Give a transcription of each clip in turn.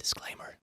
Disclaimer.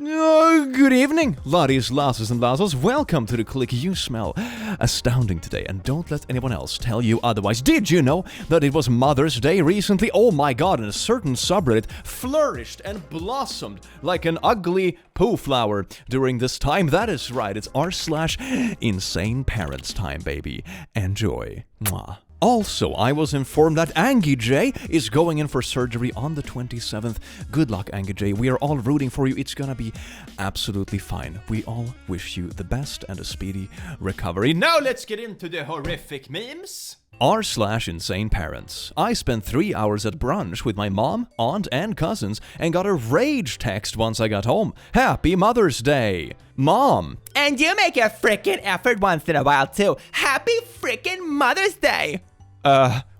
Good evening, laddies, lasses, and lasses. Welcome to the click. You smell astounding today, and don't let anyone else tell you otherwise. Did you know that it was Mother's Day recently? Oh my god, and a certain subreddit flourished and blossomed like an ugly poo flower during this time. That is right, it's r/InsaneParents time, baby. Enjoy. Mwah. Also, I was informed that Angie J is going in for surgery on the 27th. Good luck, Angie J. We are all rooting for you. It's gonna be absolutely fine. We all wish you the best and a speedy recovery. Now let's get into the horrific memes. r/InsaneParents. I spent 3 hours at brunch with my mom, aunt, and cousins and got a rage text once I got home. Happy Mother's Day. Mom. And you make a frickin' effort once in a while too. Happy frickin' Mother's Day.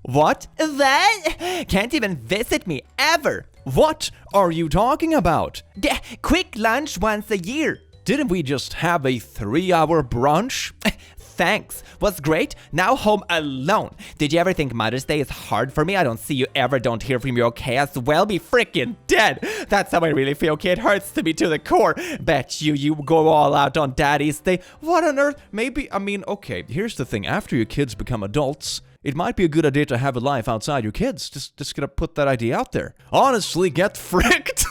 What? That? Can't even visit me ever. What are you talking about? Quick lunch once a year. Didn't we just have a 3-hour brunch? Thanks. Was great. Now home alone. Did you ever think Mother's Day is hard for me? I don't see you ever, don't hear from you, okay? As well be freaking dead. That's how I really feel, okay? It hurts to me to the core. Bet you go all out on Daddy's Day. What on earth? Maybe, okay, here's the thing. After your kids become adults, it might be a good idea to have a life outside your kids. Just gonna put that idea out there. Honestly, get fricked.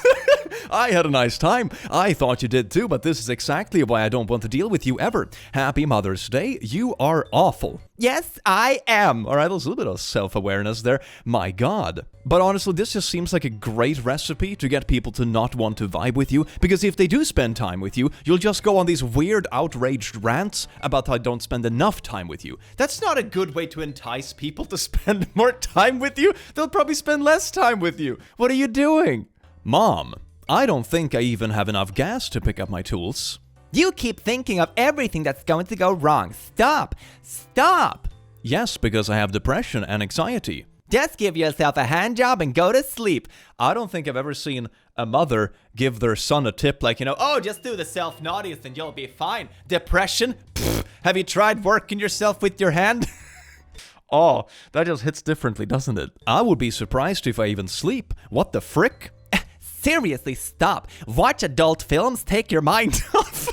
I had a nice time. I thought you did too, but this is exactly why I don't want to deal with you ever. Happy Mother's Day. You are awful. Yes, I am. All right, there's a little bit of self-awareness there. My God. But honestly, this just seems like a great recipe to get people to not want to vibe with you, because if they do spend time with you, you'll just go on these weird, outraged rants about how I don't spend enough time with you. That's not a good way to entice people to spend more time with you. They'll probably spend less time with you. What are you doing? Mom, I don't think I even have enough gas to pick up my tools. You keep thinking of everything that's going to go wrong. Stop. Stop. Yes, because I have depression and anxiety. Just give yourself a hand job and go to sleep. I don't think I've ever seen a mother give their son a tip like, oh, just do the self-naughtiest and you'll be fine. Depression? Pfft, have you tried working yourself with your hand? Oh, that just hits differently, doesn't it? I would be surprised if I even sleep. What the frick? Seriously, stop. Watch adult films, take your mind off.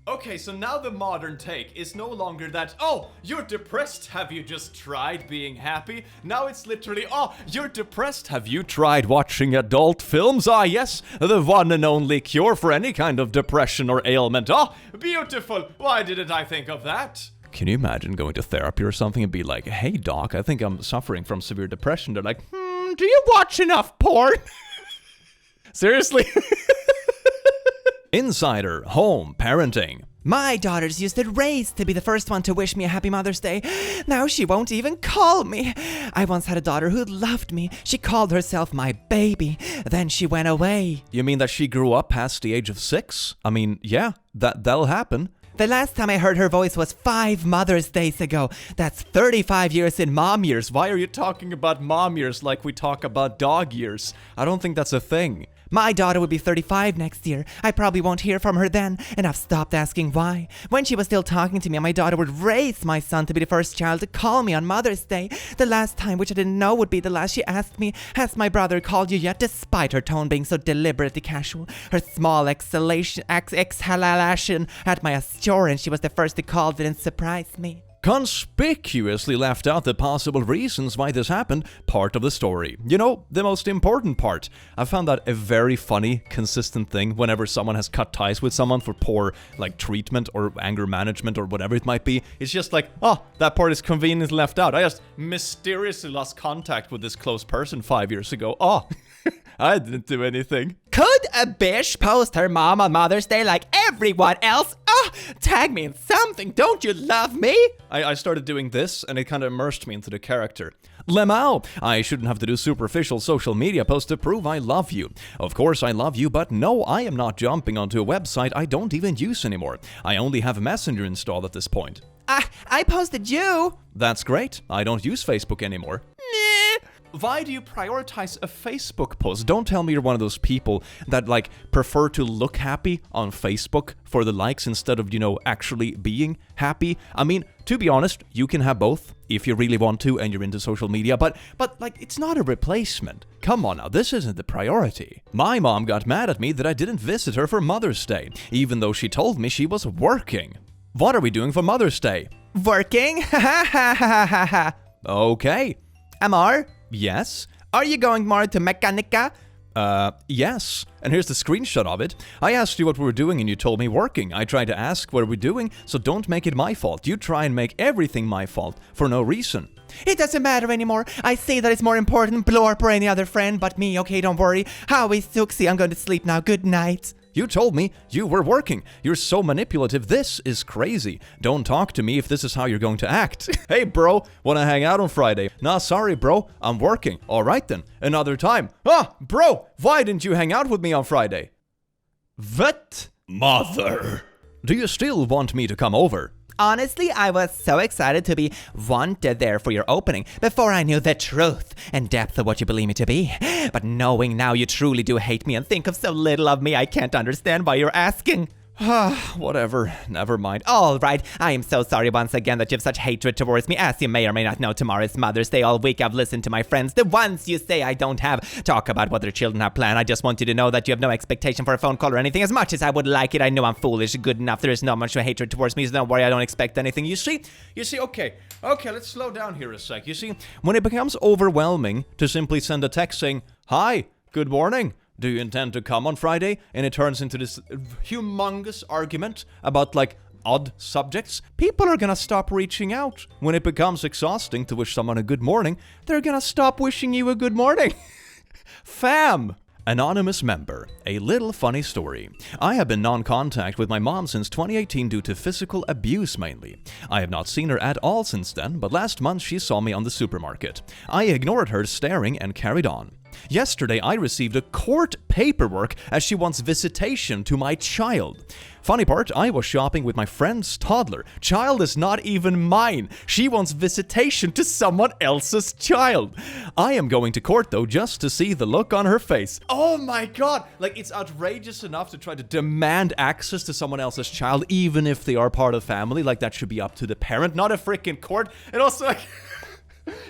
Okay, so now the modern take is no longer that, oh, you're depressed, have you just tried being happy? Now it's literally, oh, you're depressed, have you tried watching adult films? Ah, yes, the one and only cure for any kind of depression or ailment. Oh, beautiful. Why didn't I think of that? Can you imagine going to therapy or something and be like, hey, doc, I think I'm suffering from severe depression. They're like, do you watch enough porn? Seriously? Insider Home Parenting. My daughters used to race to be the first one to wish me a happy Mother's Day. Now she won't even call me. I once had a daughter who loved me. She called herself my baby. Then she went away. You mean that she grew up past the age of 6? I mean, yeah, that'll happen. The last time I heard her voice was 5 Mother's Days ago. That's 35 years in mom years. Why are you talking about mom years like we talk about dog years? I don't think that's a thing. My daughter will be 35 next year. I probably won't hear from her then, and I've stopped asking why. When she was still talking to me, my daughter would race my son to be the first child to call me on Mother's Day. The last time, which I didn't know would be the last, she asked me, has my brother called you yet? Despite her tone being so deliberately casual, her small exhalation at my assurance she was the first to call didn't surprise me. Conspicuously left out the possible reasons why this happened, part of the story. You know, the most important part. I found that a very funny, consistent thing whenever someone has cut ties with someone for poor, treatment or anger management or whatever it might be. It's just like, oh, that part is conveniently left out. I just mysteriously lost contact with this close person 5 years ago. Oh, I didn't do anything. Could a bitch post her mom on Mother's Day like everyone else? Oh, tag me in something. Don't you love me? I started doing this, and it kind of immersed me into the character. Lemao, I shouldn't have to do superficial social media posts to prove I love you. Of course I love you, but no, I am not jumping onto a website I don't even use anymore. I only have Messenger installed at this point. I posted you. That's great. I don't use Facebook anymore. Why do you prioritize a Facebook post? Don't tell me you're one of those people that, like, prefer to look happy on Facebook for the likes instead of, actually being happy. I mean, to be honest, you can have both if you really want to and you're into social media, but like, it's not a replacement. Come on now, this isn't the priority. My mom got mad at me that I didn't visit her for Mother's Day, even though she told me she was working. What are we doing for Mother's Day? Working? Ha ha ha ha ha ha. Okay. Amor? Yes? Are you going more to Mechanica? Yes. And here's the screenshot of it. I asked you what we were doing and you told me working. I tried to ask what we're doing, so don't make it my fault. You try and make everything my fault for no reason. It doesn't matter anymore. I see that it's more important Blorp or any other friend but me, okay, don't worry. Howie Suxy, I'm going to sleep now. Good night. You told me you were working. You're so manipulative. This is crazy. Don't talk to me if this is how you're going to act. Hey, bro, wanna hang out on Friday? Nah, sorry, bro. I'm working. All right, then. Another time. Ah, bro, why didn't you hang out with me on Friday? What? Mother. Do you still want me to come over? Honestly, I was so excited to be wanted there for your opening before I knew the truth and depth of what you believe me to be. But knowing now you truly do hate me and think of so little of me, I can't understand why you're asking. Whatever, never mind. All right, I am so sorry once again that you have such hatred towards me. As you may or may not know, tomorrow is Mother's Day. All week I've listened to my friends, the ones you say I don't have, talk about what their children have planned. I just want you to know that you have no expectation for a phone call or anything. As much as I would like it, I know I'm foolish, good enough. There is no much hatred towards me, so don't worry, I don't expect anything. You see, okay, let's slow down here a sec. You see, when it becomes overwhelming to simply send a text saying, "Hi, good morning. Do you intend to come on Friday?" and it turns into this humongous argument about, like, odd subjects, people are gonna stop reaching out. When it becomes exhausting to wish someone a good morning, they're gonna stop wishing you a good morning. Fam! Anonymous member. A little funny story. I have been non-contact with my mom since 2018 due to physical abuse mainly. I have not seen her at all since then, but last month she saw me on the supermarket. I ignored her staring and carried on. Yesterday, I received a court paperwork as she wants visitation to my child. Funny part, I was shopping with my friend's toddler. Child is not even mine. She wants visitation to someone else's child. I am going to court though just to see the look on her face. Oh my god! Like, it's outrageous enough to try to demand access to someone else's child even if they are part of the family. Like, that should be up to the parent, not a freaking court. And also, like,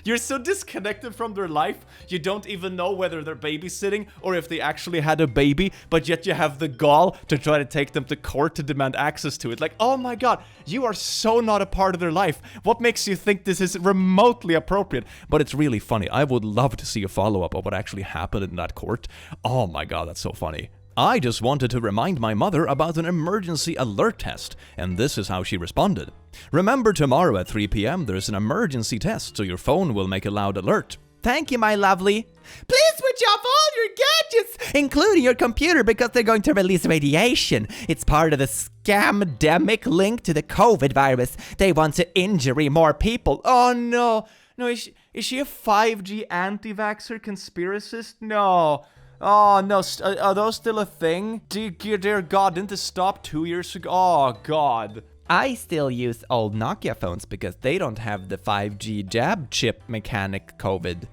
you're so disconnected from their life, you don't even know whether they're babysitting or if they actually had a baby, but yet you have the gall to try to take them to court to demand access to it. Like, oh my god, you are so not a part of their life. What makes you think this is remotely appropriate? But it's really funny. I would love to see a follow-up of what actually happened in that court. Oh my god, that's so funny. I just wanted to remind my mother about an emergency alert test, and this is how she responded. Remember, tomorrow at 3 p.m. there's an emergency test, so your phone will make a loud alert. Thank you, my lovely. Please switch off all your gadgets, including your computer, because they're going to release radiation. It's part of the scamdemic linked to the COVID virus. They want to injure more people. Oh no. No, is she a 5G anti-vaxxer conspiracist? No. Oh, no, are those still a thing? Dear God, didn't this stop 2 years ago? Oh, God. I still use old Nokia phones because they don't have the 5G jab chip mechanic COVID.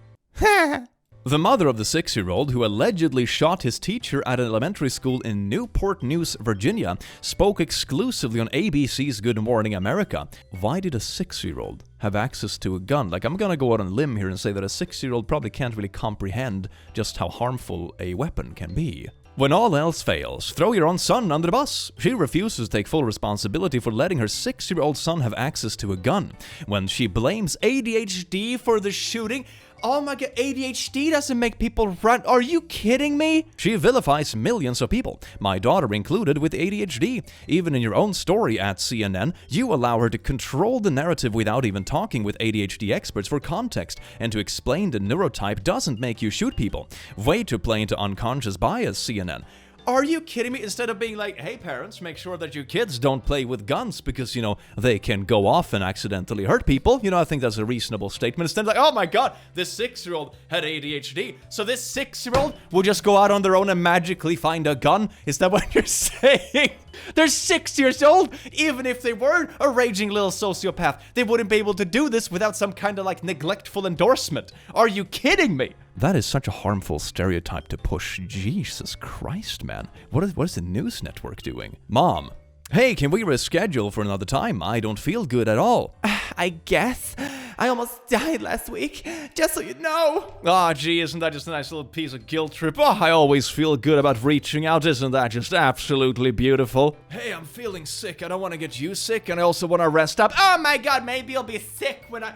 The mother of the 6-year-old who allegedly shot his teacher at an elementary school in Newport News, Virginia, spoke exclusively on ABC's Good Morning America. Why did a 6-year-old have access to a gun? Like, I'm gonna go out on a limb here and say that a 6-year-old probably can't really comprehend just how harmful a weapon can be. When all else fails, throw your own son under the bus. She refuses to take full responsibility for letting her 6-year-old son have access to a gun. When she blames ADHD for the shooting, oh my god, ADHD doesn't make people run. Are you kidding me? She vilifies millions of people, my daughter included, with ADHD. Even in your own story at CNN, you allow her to control the narrative without even talking with ADHD experts for context, and to explain the neurotype doesn't make you shoot people. Way to play into unconscious bias, CNN. Are you kidding me? Instead of being like, hey parents, make sure that your kids don't play with guns because, you know, they can go off and accidentally hurt people. You know, I think that's a reasonable statement. Instead of like, oh my god, this 6-year-old had ADHD, so this 6-year-old will just go out on their own and magically find a gun? Is that what you're saying? They're 6 years old. Even if they were a raging little sociopath, they wouldn't be able to do this without some kind of like neglectful endorsement. Are you kidding me? That is such a harmful stereotype to push. Jesus Christ, man. What is the news network doing? Mom, hey, can we reschedule for another time? I don't feel good at all. I guess. I almost died last week, just so you know. Ah, gee, isn't that just a nice little piece of guilt trip? Oh, I always feel good about reaching out. Isn't that just absolutely beautiful? Hey, I'm feeling sick. I don't want to get you sick, and I also want to rest up. Oh my god, maybe you'll be sick when I...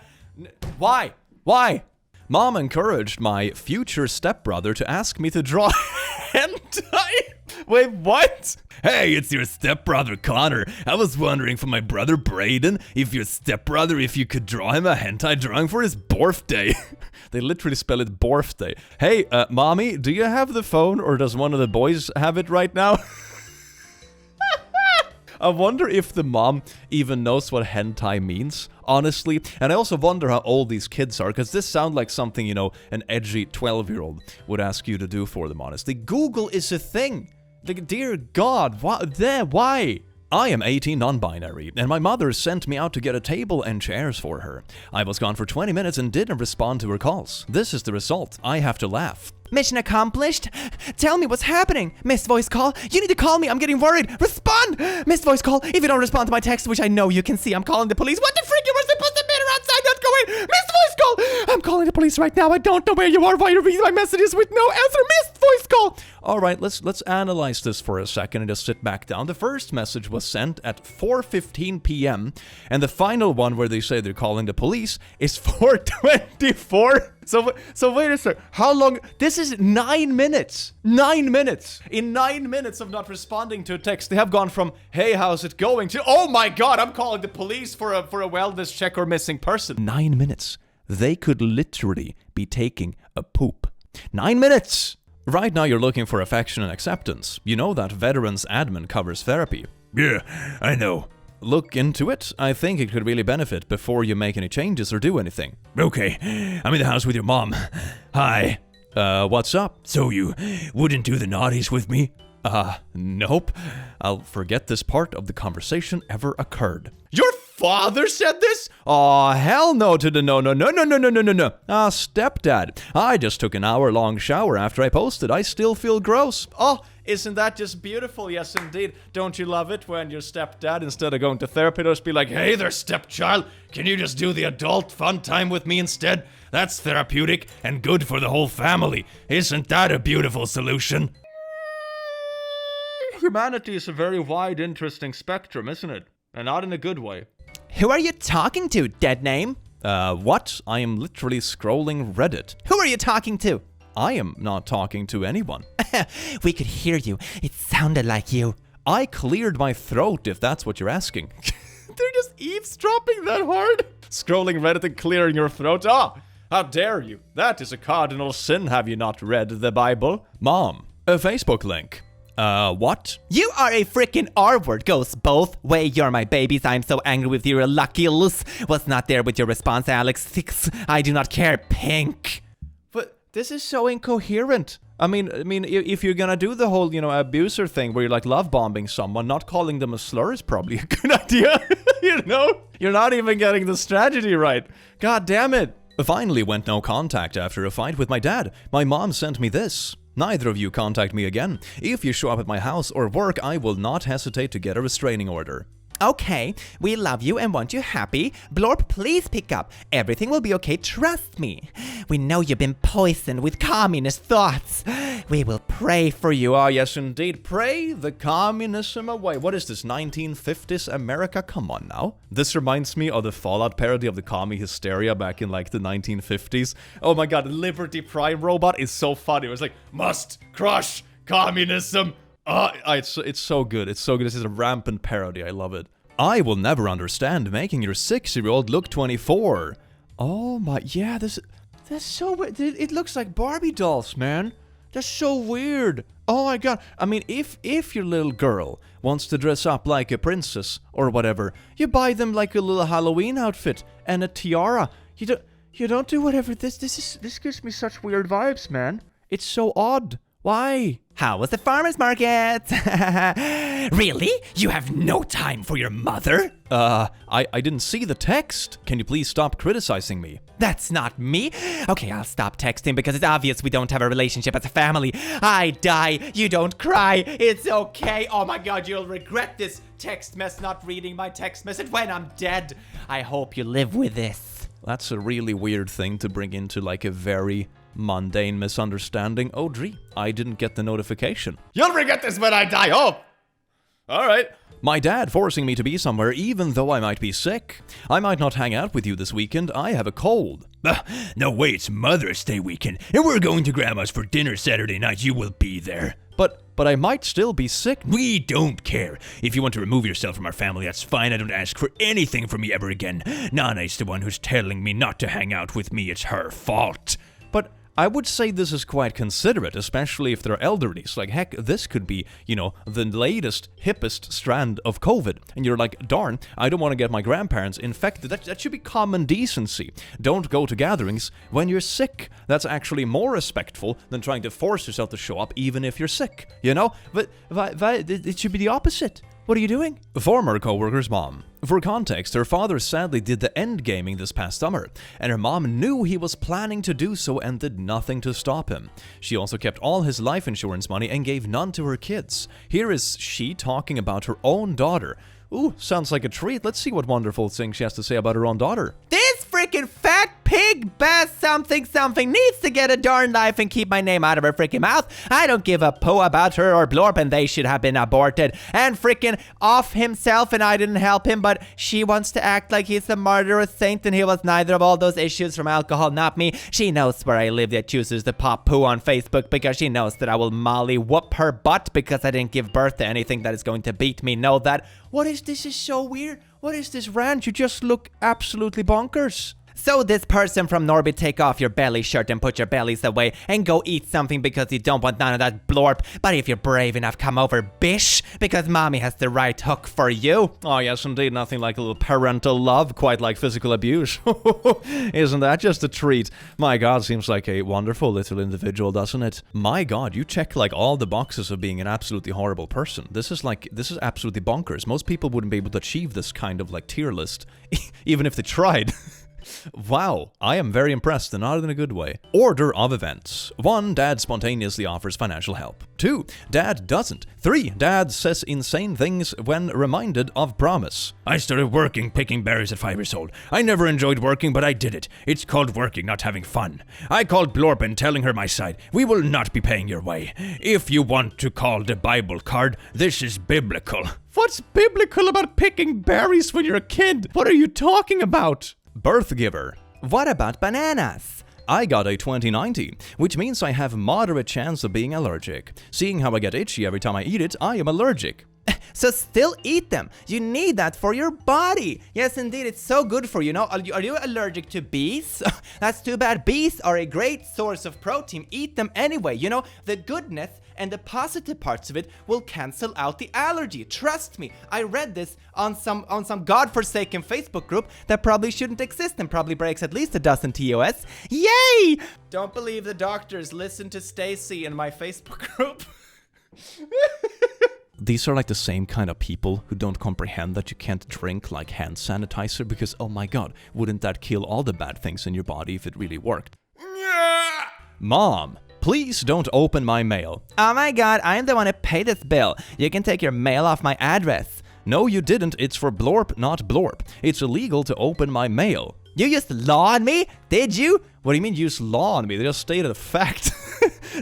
Why? Why? Mom encouraged my future stepbrother to ask me to draw hentai. Wait, what? Hey, it's your stepbrother Connor. I was wondering for my brother Braden, if your stepbrother, if you could draw him a hentai drawing for his birthday. They literally spell it birthday. Hey, mommy, do you have the phone or does one of the boys have it right now? I wonder if the mom even knows what hentai means, honestly. And I also wonder how old these kids are, because this sounds like something, you know, an edgy 12-year-old would ask you to do for them, honestly. Google is a thing. Like, dear God, why? I am 18 non-binary, and my mother sent me out to get a table and chairs for her. I was gone for 20 minutes and didn't respond to her calls. This is the result. I have to laugh. Mission accomplished? Tell me what's happening. Missed voice call. You need to call me. I'm getting worried. Respond. Missed voice call. If you don't respond to my text, which I know you can see, I'm calling the police. What the frick? You were supposed to meet her outside. Not go in. Missed voice call. I'm calling the police right now. I don't know where you are. Why you read my messages with no answer? Missed voice call. All right, let's analyze this for a second and just sit back down. The first message was sent at 4:15 p.m. and the final one where they say they're calling the police is 4:24. So wait a sec. How long? This is 9 minutes. 9 minutes. In 9 minutes of not responding to a text, they have gone from, hey, how's it going, to, oh my god, I'm calling the police for a wellness check or missing person. 9 minutes. They could literally be taking a poop. 9 minutes. Right now you're looking for affection and acceptance. You know that Veterans Admin covers therapy. Yeah, I know. Look into it. I think it could really benefit before you make any changes or do anything. Okay, I'm in the house with your mom. Hi. What's up? So you wouldn't do the naughties with me? Nope. I'll forget this part of the conversation ever occurred. Your father said this? Aw, hell no to the no. Stepdad. I just took an hour-long shower after I posted. I still feel gross. Oh, isn't that just beautiful? Yes, indeed. Don't you love it when your stepdad, instead of going to therapy, just be like, hey there, stepchild, can you just do the adult fun time with me instead? That's therapeutic and good for the whole family. Isn't that a beautiful solution? Humanity is a very wide, interesting spectrum, isn't it? And not in a good way. Who are you talking to, dead name? What? I am literally scrolling Reddit. Who are you talking to? I am not talking to anyone. We could hear you. It sounded like you. I cleared my throat, if that's what you're asking. They're just eavesdropping that hard? Scrolling Reddit and clearing your throat? Ah, how dare you? That is a cardinal sin. Have you not read the Bible? Mom, a Facebook link. What? You are a freaking R-word. Goes both way. You're my babies. I'm so angry with you. Lucky loose. Was not there with your response, Alex. 6. I do not care. Pink. But this is so incoherent. I mean, if you're gonna do the whole, abuser thing where you're like love bombing someone, not calling them a slur is probably a good idea. You're not even getting the strategy right. God damn it. Finally went no contact after a fight with my dad. My mom sent me this. Neither of you contact me again. If you show up at my house or work, I will not hesitate to get a restraining order. Okay, we love you and want you happy. Blorp, please pick up. Everything will be okay, trust me. We know you've been poisoned with communist thoughts. We will pray for you. Oh, yes, indeed. Pray the communism away. What is this, 1950s America? Come on now. This reminds me of the Fallout parody of the commie hysteria back in, like, the 1950s. Oh my god, Liberty Prime robot is so funny. It was like, must crush communism. It's so good. It's so good. This is a rampant parody. I love it. I will never understand making your 6-year-old look 24. Oh my, yeah, that's so weird. It looks like Barbie dolls, man. That's so weird. Oh my god. I mean, if your little girl wants to dress up like a princess or whatever, you buy them like a little Halloween outfit and a tiara. You don't do whatever. This gives me such weird vibes, man. It's so odd. Why? How was the farmer's market? Really? You have no time for your mother? I didn't see the text. Can you please stop criticizing me? That's not me. Okay, I'll stop texting because it's obvious we don't have a relationship as a family. I die, you don't cry. It's okay. Oh my god, you'll regret this text mess, not reading my text message when I'm dead. I hope you live with this. That's a really weird thing to bring into like a very mundane misunderstanding. Oh, gee, I didn't get the notification. You'll regret this when I die. Oh, all right. My dad forcing me to be somewhere even though I might be sick. I might not hang out with you this weekend. I have a cold. No way, it's Mother's Day weekend, and we're going to Grandma's for dinner Saturday night. You will be there. But I might still be sick. We don't care. If you want to remove yourself from our family, that's fine. I don't ask for anything from you ever again. Nana is the one who's telling me not to hang out with me. It's her fault. But I would say this is quite considerate, especially if they're elderly. So like, heck, this could be, the latest, hippest strand of COVID. And you're like, darn, I don't want to get my grandparents infected. That should be common decency. Don't go to gatherings when you're sick. That's actually more respectful than trying to force yourself to show up even if you're sick. But it should be the opposite. What are you doing? Former co-worker's mom. For context, her father sadly did the endgaming this past summer, and her mom knew he was planning to do so and did nothing to stop him. She also kept all his life insurance money and gave none to her kids. Here is she talking about her own daughter. Ooh, sounds like a treat. Let's see what wonderful things she has to say about her own daughter. This freaking fat pig bass something needs to get a darn life and keep my name out of her freaking mouth. I don't give a poo about her or Blorp, and they should have been aborted. And freaking off himself, and I didn't help him, but she wants to act like he's a murderous saint, and he was neither of all those issues from alcohol, not me. She knows where I live, yet chooses to pop poo on Facebook because she knows that I will molly whoop her butt because I didn't give birth to anything that is going to beat me. Know that. What is this? Is so weird. What is this rant? You just look absolutely bonkers. So this person from Norbit, take off your belly shirt and put your bellies away and go eat something because you don't want none of that blorp. But if you're brave enough, come over, bish, because mommy has the right hook for you. Oh yes, indeed, nothing like a little parental love, quite like physical abuse. Isn't that just a treat? My god, seems like a wonderful little individual, doesn't it? My god, you check like all the boxes of being an absolutely horrible person. This is absolutely bonkers. Most people wouldn't be able to achieve this kind of like tier list, even if they tried. Wow, I am very impressed and not in a good way. Order of events. 1. Dad spontaneously offers financial help. 2. Dad doesn't. 3. Dad says insane things when reminded of promise. I started working picking berries at 5 years old. I never enjoyed working, but I did it. It's called working, not having fun. I called Blorp and telling her my side. We will not be paying your way. If you want to call the Bible card, this is biblical. What's biblical about picking berries when you're a kid? What are you talking about? Birth giver. What about bananas? I got a 20/90, which means I have moderate chance of being allergic. Seeing how I get itchy every time I eat it, I am allergic. So still eat them. You need that for your body. Yes, indeed, it's so good for you. Are you allergic to bees? That's too bad. Bees are a great source of protein. Eat them anyway. The goodness and the positive parts of it will cancel out the allergy. Trust me, I read this on some godforsaken Facebook group that probably shouldn't exist and probably breaks at least a dozen TOS. Yay! Don't believe the doctors. Listen to Stacy in my Facebook group. These are like the same kind of people who don't comprehend that you can't drink like hand sanitizer because, oh my god, wouldn't that kill all the bad things in your body if it really worked? Mom, please don't open my mail. Oh my god, I'm the one who paid this bill. You can take your mail off my address. No, you didn't. It's for Blorp, not Blorp. It's illegal to open my mail. You used law on me? Did you? What do you mean use law on me? They just stated a fact.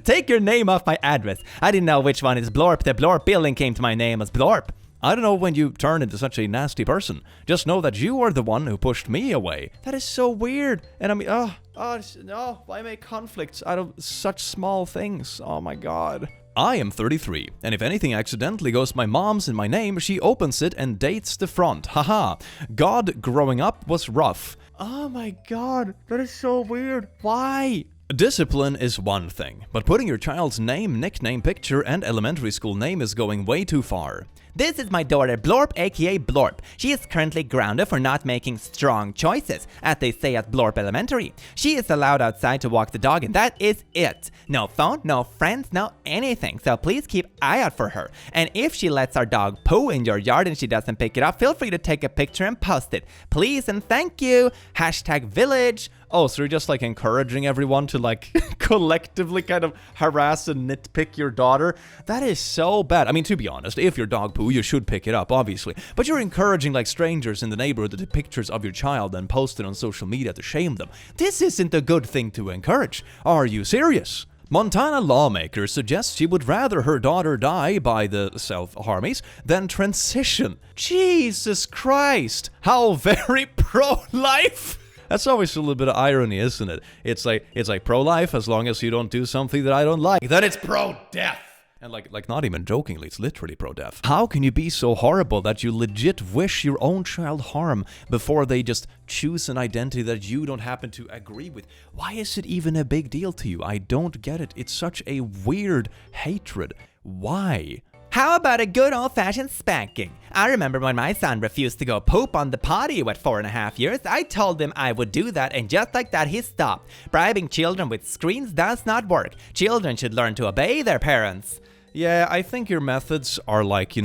Take your name off my address. I didn't know which one is Blorp. The Blorp billing came to my name as Blorp. I don't know when you turn into such a nasty person. Just know that you are the one who pushed me away. That is so weird. And I mean, no, why make conflicts out of such small things? Oh my god. I am 33, and if anything accidentally goes to my mom's in my name, she opens it and dates the front. Haha. God growing up was rough. Oh my god, that is so weird. Why? Discipline is one thing, but putting your child's name, nickname, picture, and elementary school name is going way too far. This is my daughter Blorp, aka Blorp. She is currently grounded for not making strong choices, as they say at Blorp Elementary. She is allowed outside to walk the dog, and that is it. No phone, no friends, no anything, so please keep eye out for her. And if she lets our dog poo in your yard and she doesn't pick it up, feel free to take a picture and post it. Please and thank you. #village. Oh, so you're just like encouraging everyone to like collectively kind of harass and nitpick your daughter? That is so bad. I mean, to be honest, if your dog poo, you should pick it up, obviously. But you're encouraging like strangers in the neighborhood to take pictures of your child and post it on social media to shame them. This isn't a good thing to encourage. Are you serious? Montana lawmaker suggests she would rather her daughter die by the self-harmies than transition. Jesus Christ! How very pro-life! That's always a little bit of irony, isn't it? It's like pro-life as long as you don't do something that I don't like. Then it's pro-death. And like not even jokingly, it's literally pro-death. How can you be so horrible that you legit wish your own child harm before they just choose an identity that you don't happen to agree with? Why is it even a big deal to you? I don't get it. It's such a weird hatred. Why? How about a good old-fashioned spanking? I remember when my son refused to go poop on the potty at 4.5 years. I told him I would do that, and just like that, he stopped. Bribing children with screens does not work. Children should learn to obey their parents. Yeah, I think your methods are like,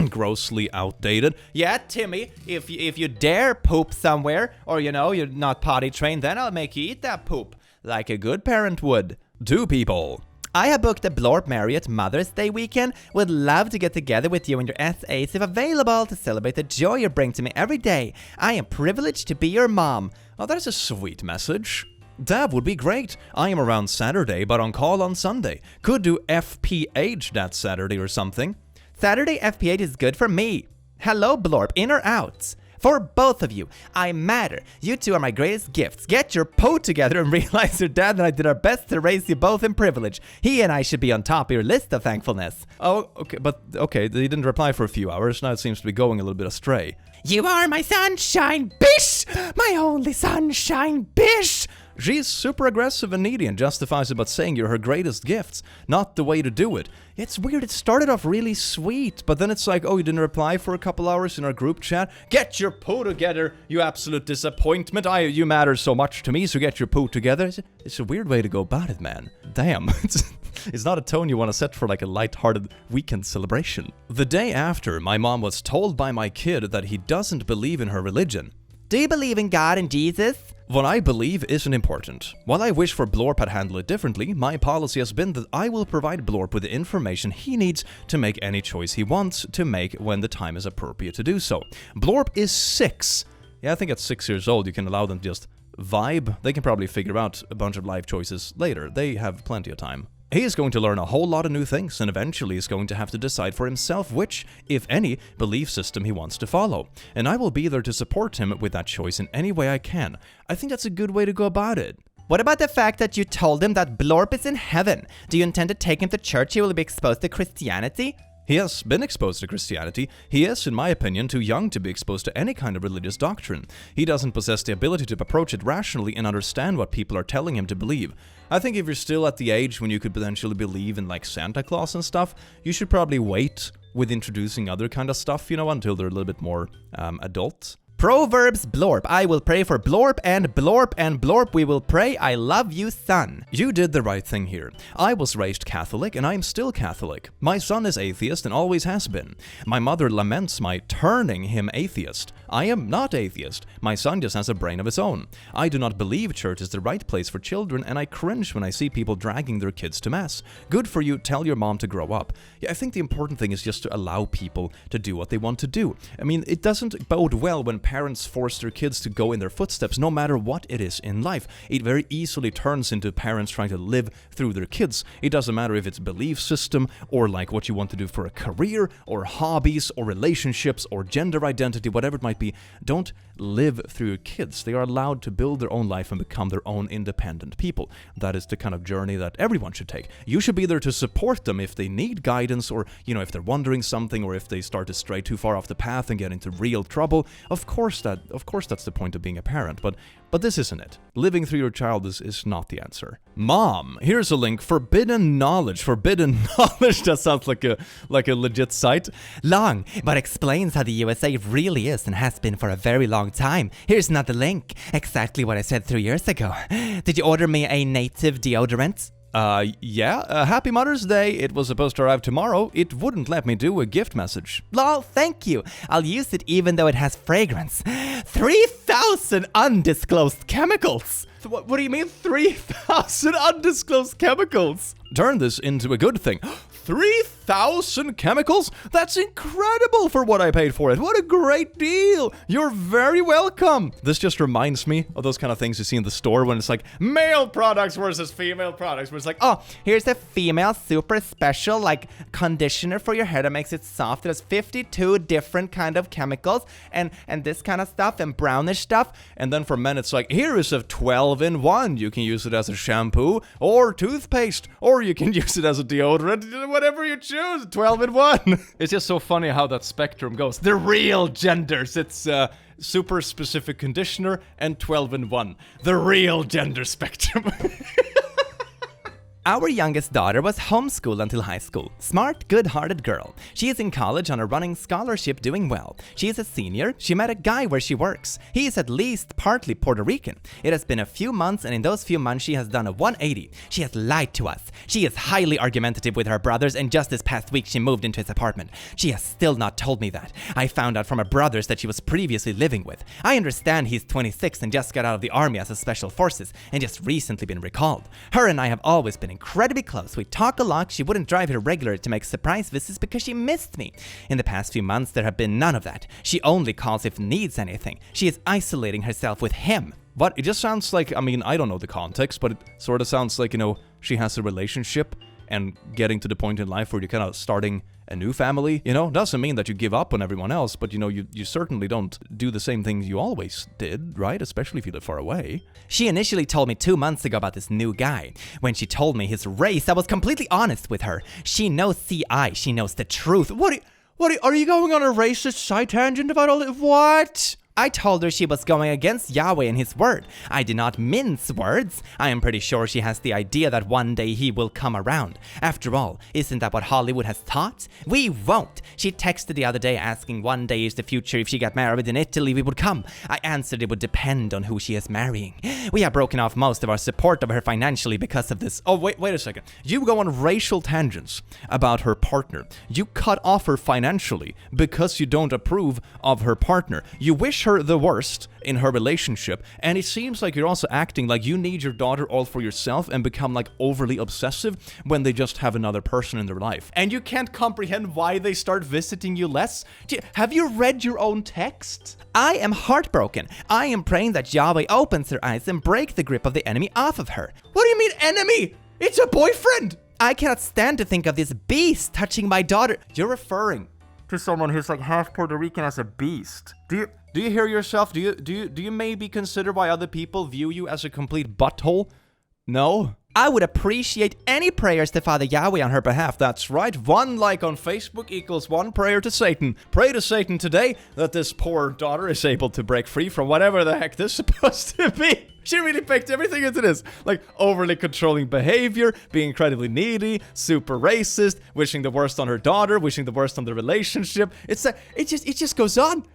grossly outdated. Yeah, Timmy, if you dare poop somewhere, or you're not potty trained, then I'll make you eat that poop. Like a good parent would. 2 people. I have booked a Blorp Marriott Mother's Day weekend. Would love to get together with you and your SAs if available to celebrate the joy you bring to me every day. I am privileged to be your mom. Oh, that's a sweet message. That would be great. I am around Saturday, but on call on Sunday. Could do FPH that Saturday or something. Saturday FPH is good for me. Hello, Blorp, in or out? For both of you, I matter. You two are my greatest gifts. Get your po together and realize your dad and I did our best to raise you both in privilege. He and I should be on top of your list of thankfulness. Oh, okay, they didn't reply for a few hours. Now it seems to be going a little bit astray. You are my sunshine, bish! My only sunshine, bish! She's super aggressive and needy and justifies it by saying you're her greatest gifts. Not the way to do it. It's weird, it started off really sweet, but then it's like, oh, you didn't reply for a couple hours in our group chat? Get your poo together, you absolute disappointment. You matter so much to me, so get your poo together. It's a weird way to go about it, man. Damn. It's not a tone you want to set for like a light-hearted weekend celebration. The day after, my mom was told by my kid that he doesn't believe in her religion. Do you believe in God and Jesus? What I believe isn't important. While I wish for Blorp had handled it differently, my policy has been that I will provide Blorp with the information he needs to make any choice he wants to make when the time is appropriate to do so. Blorp is 6. Yeah, I think at 6 years old you can allow them to just vibe. They can probably figure out a bunch of life choices later. They have plenty of time. He is going to learn a whole lot of new things and eventually is going to have to decide for himself which, if any, belief system he wants to follow. And I will be there to support him with that choice in any way I can. I think that's a good way to go about it. What about the fact that you told him that Blorp is in heaven? Do you intend to take him to church? He will be exposed to Christianity? He has been exposed to Christianity. He is, in my opinion, too young to be exposed to any kind of religious doctrine. He doesn't possess the ability to approach it rationally and understand what people are telling him to believe. I think if you're still at the age when you could potentially believe in like Santa Claus and stuff, you should probably wait with introducing other kind of stuff, until they're a little bit more adult. Proverbs Blorp. I will pray for Blorp and Blorp and Blorp. We will pray. I love you, son. You did the right thing here. I was raised Catholic and I'm still Catholic. My son is atheist and always has been. My mother laments my turning him atheist. I am not atheist. My son just has a brain of his own. I do not believe church is the right place for children and I cringe when I see people dragging their kids to mass. Good for you. Tell your mom to grow up. Yeah, I think the important thing is just to allow people to do what they want to do. I mean, it doesn't bode well when parents force their kids to go in their footsteps, no matter what it is in life. It very easily turns into parents trying to live through their kids. It doesn't matter if it's belief system or like what you want to do for a career or hobbies or relationships or gender identity, whatever it might be. Don't live through your kids. They are allowed to build their own life and become their own independent people. That is the kind of journey that everyone should take. You should be there to support them if they need guidance or, if they're wondering something or if they start to stray too far off the path and get into real trouble. Of course, course that's the point of being a parent, but this isn't it. Living through your child is not the answer. Mom, here's a link. Forbidden Knowledge. Forbidden Knowledge, that sounds like a legit site. Long, but explains how the USA really is and has been for a very long time. Here's another link. Exactly what I said 3 years ago. Did you order me a native deodorant? Yeah. Happy Mother's Day. It was supposed to arrive tomorrow. It wouldn't let me do a gift message. Lol, thank you. I'll use it even though it has fragrance. 3,000 undisclosed chemicals. What do you mean 3,000 undisclosed chemicals? Turn this into a good thing. 3,000 chemicals? That's incredible for what I paid for it. What a great deal. You're very welcome. This just reminds me of those kind of things you see in the store when it's like male products versus female products, where it's like, oh, here's a female super special like conditioner for your hair that makes it soft. It has 52 different kind of chemicals and this kind of stuff and brownish stuff. And then for men it's like, here is a 12-in-1. You can use it as a shampoo or toothpaste, or you can use it as a deodorant. Whatever you choose, 12-in-1. It's just so funny how that spectrum goes. The real genders. It's super specific conditioner and 12-in-1. The real gender spectrum. Our youngest daughter was homeschooled until high school. Smart, good-hearted girl. She is in college on a running scholarship doing well. She is a senior. She met a guy where she works. He is at least partly Puerto Rican. It has been a few months, and in those few months she has done a 180. She has lied to us. She is highly argumentative with her brothers, and just this past week she moved into his apartment. She has still not told me that. I found out from her brothers that she was previously living with. I understand he's 26 and just got out of the army as a special forces and just recently been recalled. Her and I have always been incredibly close. We talk a lot. She wouldn't drive here regularly to make surprise visits because she missed me. In the past few months, there have been none of that. She only calls if needs anything. She is isolating herself with him. What? It just sounds like, I mean, I don't know the context, but it sort of sounds like, she has a relationship and getting to the point in life where you're kind of starting a new family, doesn't mean that you give up on everyone else, but you certainly don't do the same things you always did, right? Especially if you live far away. She initially told me 2 months ago about this new guy. When she told me his race, I was completely honest with her. She knows CI, she knows the truth. Are you going on a racist side tangent about all this? What? I told her she was going against Yahweh and his word. I did not mince words. I am pretty sure she has the idea that one day he will come around. After all, isn't that what Hollywood has taught? We won't. She texted the other day asking one day is the future if she got married in Italy we would come. I answered it would depend on who she is marrying. We have broken off most of our support of her financially because of this. Oh, wait a second. You go on racial tangents about her partner. You cut off her financially because you don't approve of her partner. You wish her the worst in her relationship, and it seems like you're also acting like you need your daughter all for yourself and become like overly obsessive when they just have another person in their life. And you can't comprehend why they start visiting you less? Have you read your own text? I am heartbroken. I am praying that Yahweh opens her eyes and break the grip of the enemy off of her. What do you mean enemy? It's a boyfriend! I cannot stand to think of this beast touching my daughter. You're referring to someone who's like half Puerto Rican as a beast. Do you hear yourself? Do you maybe consider why other people view you as a complete butthole? No? I would appreciate any prayers to Father Yahweh on her behalf. That's right. 1 like on Facebook equals 1 prayer to Satan. Pray to Satan today that this poor daughter is able to break free from whatever the heck this is supposed to be. She really picked everything into this. Like overly controlling behavior, being incredibly needy, super racist, wishing the worst on her daughter, wishing the worst on the relationship. It just goes on.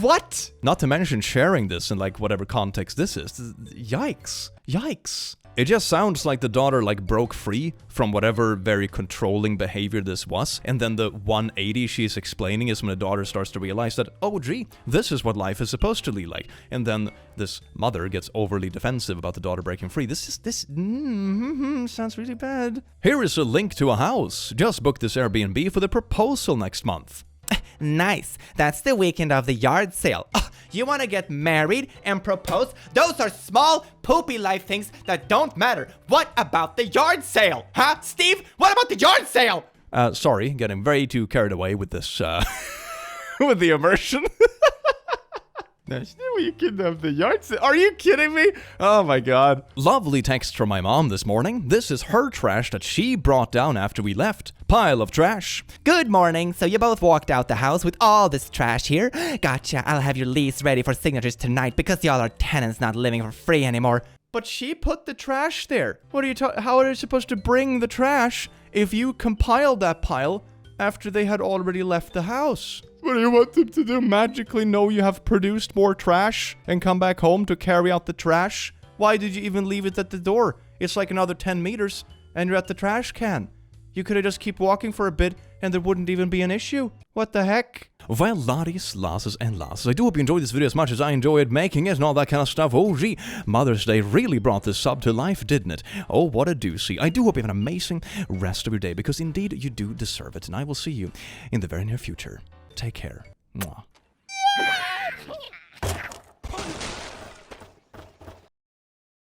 What? Not to mention sharing this in like whatever context this is. Yikes. It just sounds like the daughter like broke free from whatever very controlling behavior this was, and then the 180 she's explaining is when the daughter starts to realize that, oh gee, this is what life is supposed to be like, and then this mother gets overly defensive about the daughter breaking free. This sounds really bad. Here is a link to a house. Just book this Airbnb for the proposal next month. Nice. That's the weekend of the yard sale. You want to get married and propose? Those are small, poopy life things that don't matter. What about the yard sale? Huh, Steve? What about the yard sale? Sorry, getting very too carried away with this, with the immersion. You kidnapped the yard sale. Are you kidding me? Oh my god. Lovely text from my mom this morning. This is her trash that she brought down after we left. Pile of trash. Good morning. So you both walked out the house with all this trash here. Gotcha. I'll have your lease ready for signatures tonight because y'all are tenants not living for free anymore. But she put the trash there. What are you how are you supposed to bring the trash if you compiled that pile after they had already left the house? What do you want them to do? Magically know you have produced more trash and come back home to carry out the trash? Why did you even leave it at the door? It's like another 10 meters and you're at the trash can. You could have just keep walking for a bit and there wouldn't even be an issue. What the heck? Well, ladies, lasses, and lasses, I do hope you enjoyed this video as much as I enjoyed making it and all that kind of stuff. Oh, gee, Mother's Day really brought this sub to life, didn't it? Oh, what a doozy. I do hope you have an amazing rest of your day because indeed you do deserve it. And I will see you in the very near future. Take care. Mwah.